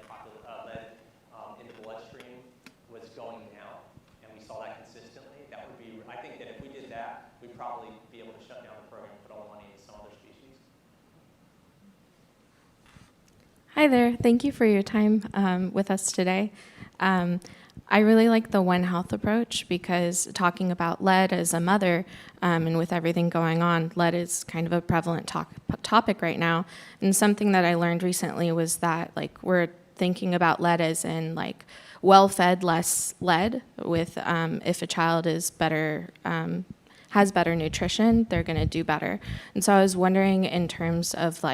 in the bloodstream was going down, and we saw that consistently, that would be, I think that if we did that, we'd probably be able to shut down the program and put all the money into some other species. Hi there. Thank you for your time with us today. I really like the One Health approach because talking about lead as a mother and with everything going on, lead is kind of a prevalent topic right now. And something that I learned recently was that we're thinking about lead as in well-fed, less lead. With if a child is better, has better nutrition, they're going to do better. And so I was wondering in terms of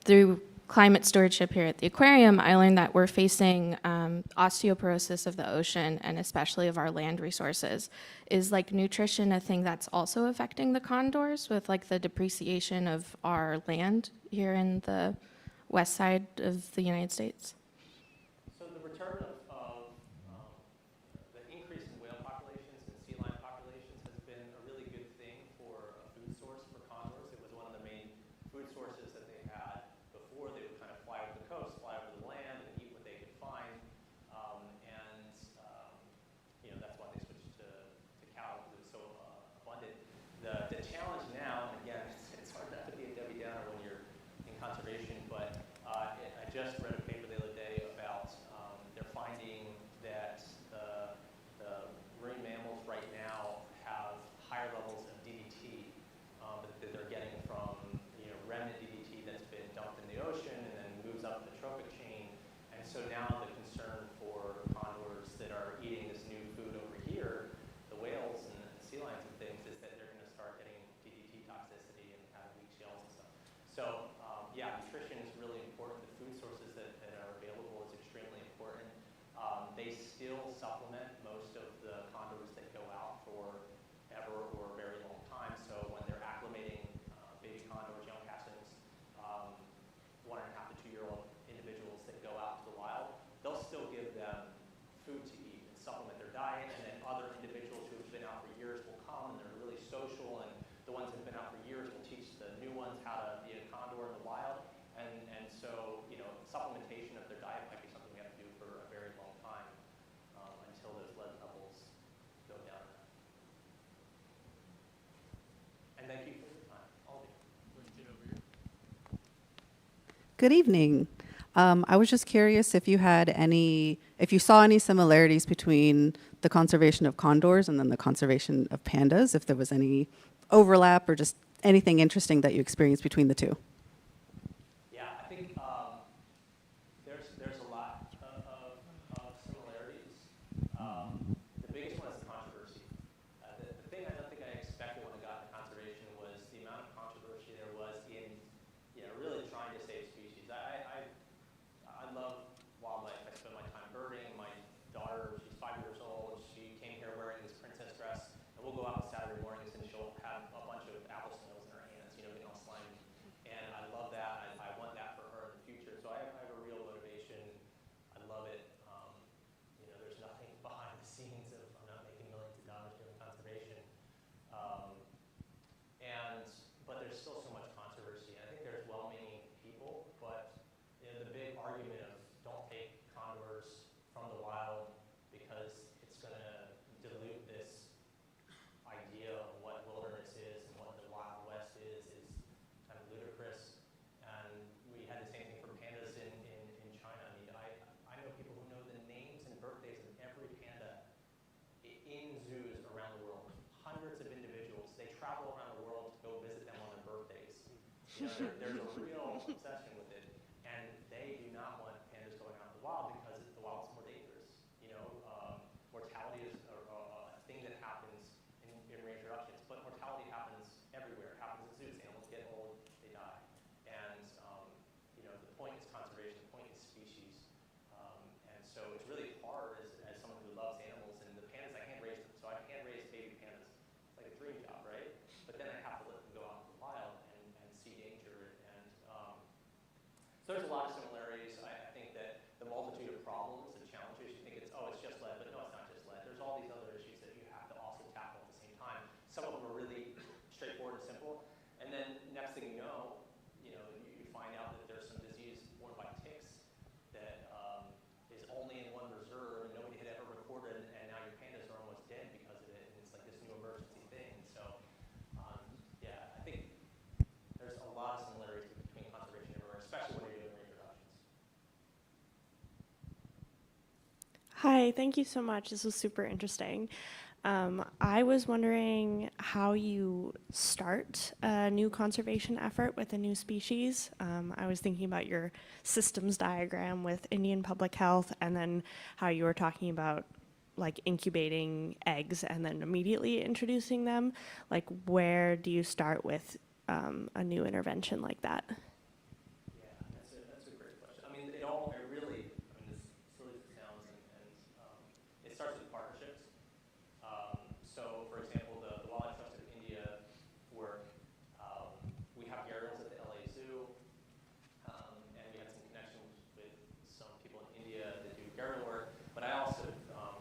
through climate stewardship here at the aquarium, I learned that we're facing osteoporosis of the ocean and especially of our land resources. Is nutrition a thing that's also affecting the condors with the depreciation of our land here in the west side of the United States? So the return of the increase in whale populations and sea lion populations has been a really good thing for a food source for condors. It was one of the main food sources that they had before. They would kind of fly over the coast, fly over the land, and eat what they could find. That's why they switched to cattle because it was so abundant. The challenge now, and again, it's hard not to be a Debbie Downer when you're in conservation, but I just read a paper the other day about they're finding that the marine mammals right now have higher levels of DDT that they're getting from remnant DDT that's been dumped in the ocean and then moves up the trophic chain. And so now the concern for condors that are eating this new food over here, the whales and the sea lions and things, is that they're going to start getting DDT toxicity and having weak shells and stuff. So nutrition is really important. The food sources that are available is extremely important. They still supplement most of the condors that go out for ever or a very long time. So when they're acclimating baby condors, young castings, 1.5 to 2-year-old individuals that go out to the wild, they'll still give them food to eat and supplement their diet. And then other individuals who have been out for years will come, and they're really social. And the ones that have been out for years will teach the new ones how to be a condor in the wild. And so, supplementation of their diet might be something we have to do for a very long time until those lead levels go down. And thank you for your time, all of you. Good evening. I was just curious if if you saw any similarities between the conservation of condors and then the conservation of pandas, if there was any overlap or just anything interesting that you experienced between the two. Yeah, I think there's a lot of similarities. The biggest one is the controversy. The thing I don't think I expected when I got into conservation was the amount of controversy there was in, really trying to save species. I love wildlife. I spend my time birding. My daughter, she's 5 years old. She came here wearing this princess dress, and we'll go out on Saturday mornings and she'll have a bunch of apple snails in her hands, getting all slimy. And I love that. I want that for her in the future. So I have a real motivation. I love it. There's nothing behind the scenes of I'm not making millions of dollars doing conservation. But there's still so much controversy. And I think there's well-meaning people, but the big argument of don't take condors from the wild because it's going to dilute this idea of what wilderness is and what the Wild West is kind of ludicrous. And we had the same thing for pandas in China. I know people who know the names and birthdays of every panda in zoos around the world. Hundreds of individuals. They travel around the world to go visit them on their birthdays. There's a real obsession with it. And they do not want pandas going out in the wild because the wild's more dangerous. Mortality is a thing that happens in reintroductions, but mortality happens everywhere. It happens in zoos. Animals get old, they die. And the point is conservation. The point is species. And so it's really hard as someone who loves animals. And the pandas, I can't raise them. So I can't raise baby pandas. It's like a dream job, right? But then I have to let them go out in the wild and see danger. And so there's a lot of similarities. I think that the multitude of problems and challenges, you think it's just lead, but no, it's not just lead. There's all these other issues that you have to also tackle at the same time. Some of them are really straightforward and simple. And then next thing you know, you find out that there's some disease borne by ticks that is only in one reserve and nobody had ever recorded, and now your pandas are almost dead because of it, and it's like this new emergency thing. So, I think there's a lot of similarities between conservation and everywhere, especially when you're doing reintroductions. Hi, thank you so much. This was super interesting. I was wondering how you start a new conservation effort with a new species. I was thinking about your systems diagram with Indian Public Health, and then how you were talking about like incubating eggs and then immediately introducing them. Like, where do you start with a new intervention like that? Yeah, that's a great question. I mean, this silly as it sounds, and it starts with partnerships. So, for example, the Wildlife Trust of India work, we have gharials at the LA Zoo, and we had some connections with some people in India that do gharial work, but I also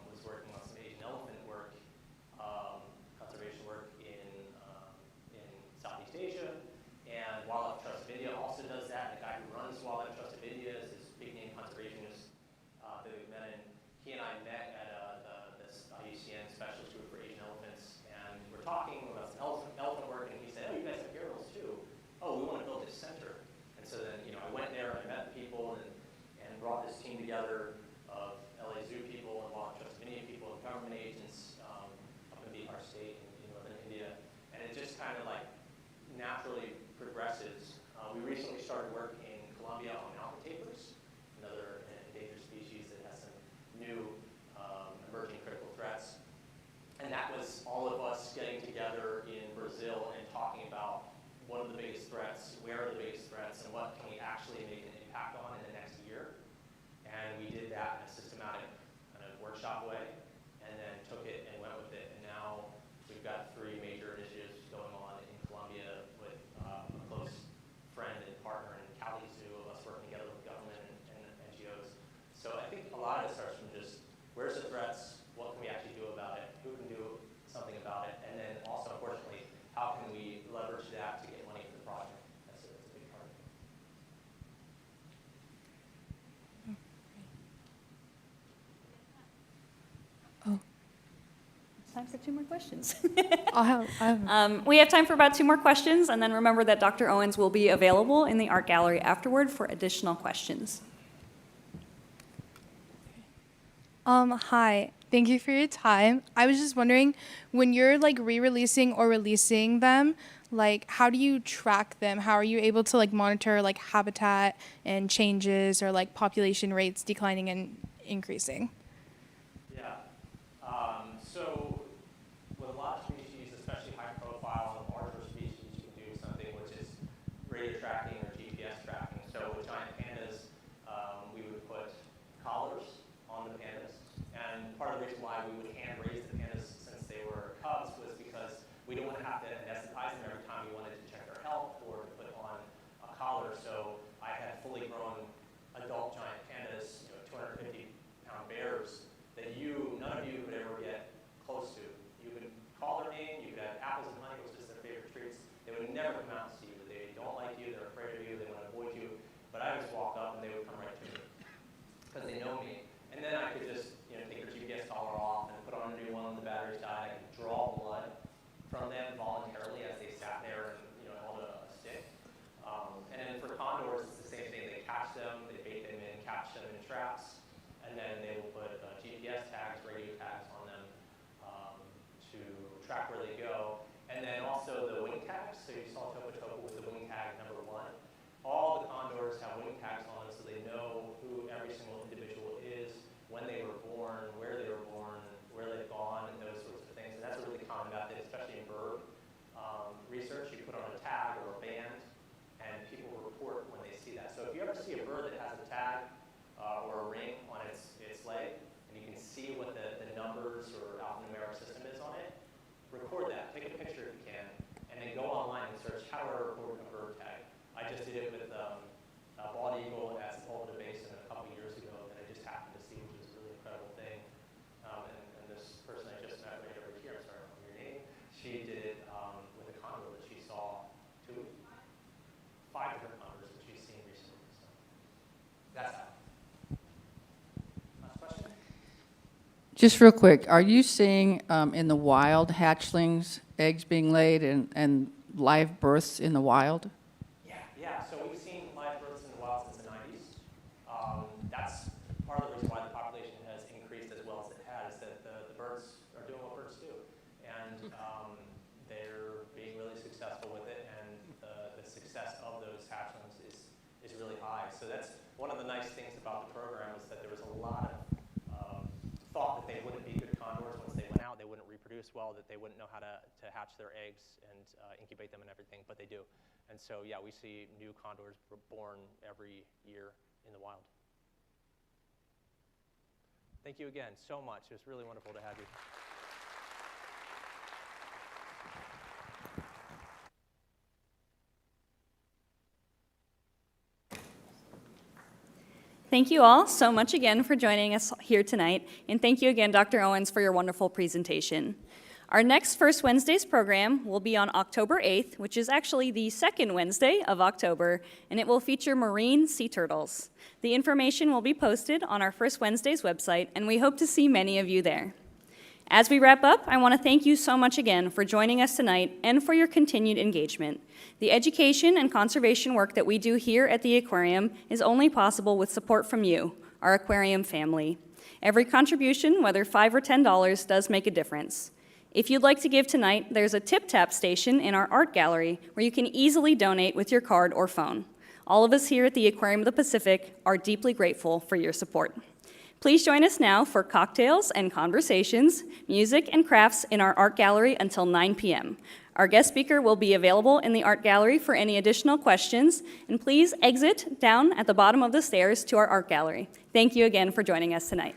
was working on some Asian elephant work, conservation work in Southeast Asia, and Wildlife Trust of India also does that. The guy who runs Wildlife Trust of India is this big name conservationist, Vivek Menon. He and I met at this IUCN specialist group for Asian elephants, and we're talking about some elephant work, and he said, "Oh, you guys have gharials too. Oh, we want to build this center." And so then, I went there and I met people and brought this team together of LA Zoo people and Wildlife Trust of India people and government agents up in Bihar State in northern India, and it just kind of like naturally progresses. We recently started work in Colombia on mountain tapirs, another endangered species that has some new emerging critical threats. And that was all of us getting together in Brazil and talking about what are the biggest threats, where are the biggest threats, and what can we actually make an impact on in the next year. And we did that in a systematic kind of workshop way, and then took it and went with it. And now we've got 3 major initiatives going on in Colombia with a close friend and partner in Cali Zoo of us working together with government and NGOs. So I think a lot of it starts from just where's the threats, what can we actually do about it, who can do something about it, and then also, unfortunately, how can we leverage that to get money for the project? That's a big part of it. It's time for 2 more questions. I'll have We have time for about 2 more questions, and then remember that Dr. Owens will be available in the art gallery afterward for additional questions. Hi. Thank you for your time. I was just wondering, when you're like re-releasing or releasing them, like how do you track them? How are you able to like monitor like habitat and changes or like population rates declining and increasing? Yeah. So with a lot of species, especially high profile and larger species, you can do something which is radio tracking or GPS tracking. So with giant pandas, we would put collars on the pandas. And part of the reason why we would hand raise the pandas since they were cubs was because we didn't want to have to anesthetize them every time we wanted to check their health or to put on a collar. So I had fully grown adult giant pandas, 250-pound bears that none of you could ever get close to. You could call their name, you could have apples and honey, which is their favorite treats. They would never come out and see you. They don't like you, they're afraid of you, they want to avoid you. But I would just walk up and they would come right to me because they know me. And then I could just take their GPS collar off and put on a new one when the batteries died. I could draw blood from them voluntarily as they sat there and held a stick. And then for condors, it's the same thing. They catch them, they bait them in, catch them in traps, and then they will put GPS tags, radio tags on them to track where they go. And then also the wing tags. So you saw Topo Topo with the wing tag number 1. All the condors have wing tags on them so they know who every single individual is, when they were born, where they were born, where they've gone, and those sorts of things. And that's a really common method, especially in bird research. You put on a tag or a band, and people report when they see that. So if you ever see a bird that has a tag or a ring on its leg, and you can see what the numbers or alphanumeric system is on it, record that. Take a picture if you can, and then go online and search how to record a bird tag. I just did it with a bald eagle at Sepulveda Basin a couple years ago that I just happened to see, which was a really incredible thing. And this person I just met right over here, I'm sorry, I don't know your name, she did it with a condor that she saw 5 different condors that she's seen recently. So that's how. Last question? Just real quick, are you seeing in the wild hatchlings, eggs being laid and live births in the wild? Yeah. So we've seen live births in the wild since the 90s. That's part of the reason why the population has increased as well as it has, that the birds are doing what birds do. And they're being really successful with it, and the success of those hatchlings is really high. So that's one of the nice things about the program, is that there was a lot of thought that they wouldn't be good condors once they went out. They wouldn't reproduce well, that they wouldn't know how to hatch their eggs and incubate them and everything, but they do. And so, yeah, we see new condors born every year in the wild. Thank you again so much. It was really wonderful to have you. Thank you all so much again for joining us here tonight, and thank you again, Dr. Owens, for your wonderful presentation. Our next First Wednesdays program will be on October 8th, which is actually the second Wednesday of October, and it will feature marine sea turtles. The information will be posted on our First Wednesdays website, and we hope to see many of you there. As we wrap up, I want to thank you so much again for joining us tonight and for your continued engagement. The education and conservation work that we do here at the aquarium is only possible with support from you, our aquarium family. Every contribution, whether $5 or $10, does make a difference. If you'd like to give tonight, there's a tip-tap station in our art gallery where you can easily donate with your card or phone. All of us here at the Aquarium of the Pacific are deeply grateful for your support. Please join us now for cocktails and conversations, music and crafts in our art gallery until 9 p.m. Our guest speaker will be available in the art gallery for any additional questions, and please exit down at the bottom of the stairs to our art gallery. Thank you again for joining us tonight.